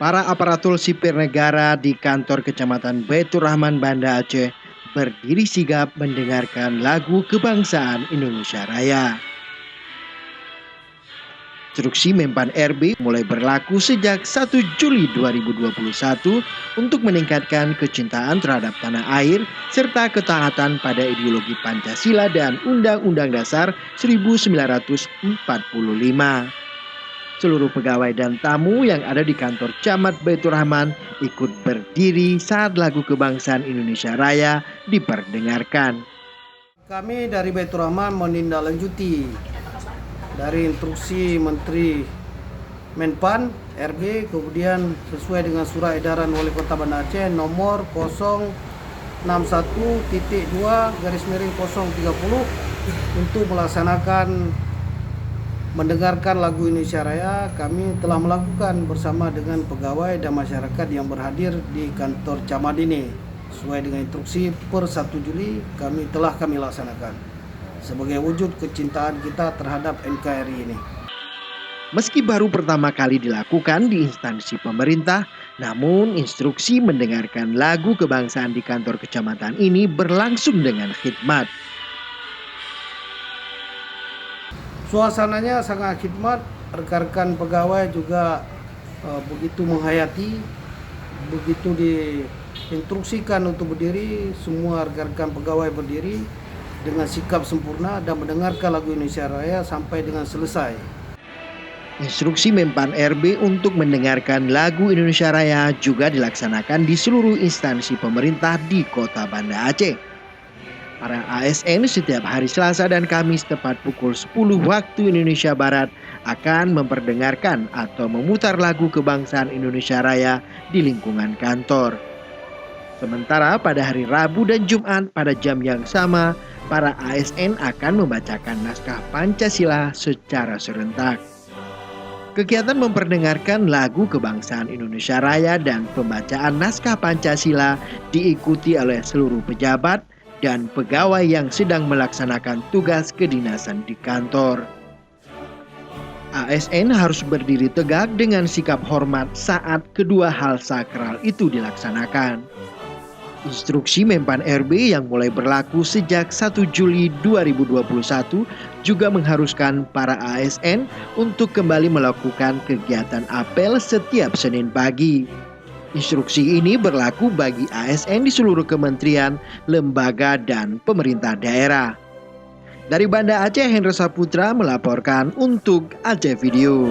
Para aparatur sipil negara di kantor Kecamatan Baitur Rahman, Banda Aceh berdiri sigap mendengarkan lagu kebangsaan Indonesia Raya. Instruksi Menpan RB mulai berlaku sejak 1 Juli 2021 untuk meningkatkan kecintaan terhadap tanah air serta ketaatan pada ideologi Pancasila dan Undang-Undang Dasar 1945. Seluruh pegawai dan tamu yang ada di kantor Camat Baitur Rahman ikut berdiri saat lagu kebangsaan Indonesia Raya diperdengarkan. Kami dari Baitur Rahman menindaklanjuti dari instruksi Menteri Menpan RB, kemudian sesuai dengan surat edaran Wali Kota Banda Aceh nomor 061.2/030 untuk melaksanakan mendengarkan lagu Indonesia Raya. Kami telah melakukan bersama dengan pegawai dan masyarakat yang berhadir di kantor camat ini. Sesuai dengan instruksi per 1 Juli kami laksanakan sebagai wujud kecintaan kita terhadap NKRI ini. Meski baru pertama kali dilakukan di instansi pemerintah, namun instruksi mendengarkan lagu kebangsaan di kantor kecamatan ini berlangsung dengan khidmat. Suasananya sangat khidmat, rekan-rekan pegawai juga begitu menghayati, begitu diinstruksikan untuk berdiri, semua rekan-rekan pegawai berdiri dengan sikap sempurna dan mendengarkan lagu Indonesia Raya sampai dengan selesai. Instruksi Menpan RB untuk mendengarkan lagu Indonesia Raya juga dilaksanakan di seluruh instansi pemerintah di Kota Banda Aceh. Para ASN setiap hari Selasa dan Kamis tepat pukul 10 waktu Indonesia Barat akan memperdengarkan atau memutar lagu kebangsaan Indonesia Raya di lingkungan kantor. Sementara pada hari Rabu dan Jumat pada jam yang sama, para ASN akan membacakan naskah Pancasila secara serentak. Kegiatan memperdengarkan lagu kebangsaan Indonesia Raya dan pembacaan naskah Pancasila diikuti oleh seluruh pejabat dan pegawai yang sedang melaksanakan tugas kedinasan di kantor. ASN harus berdiri tegak dengan sikap hormat saat kedua hal sakral itu dilaksanakan. Instruksi Menpan RB yang mulai berlaku sejak 1 Juli 2021 juga mengharuskan para ASN untuk kembali melakukan kegiatan apel setiap Senin pagi. Instruksi ini berlaku bagi ASN di seluruh kementerian, lembaga, dan pemerintah daerah. Dari Banda Aceh, Hendra Saputra melaporkan untuk Aceh Video.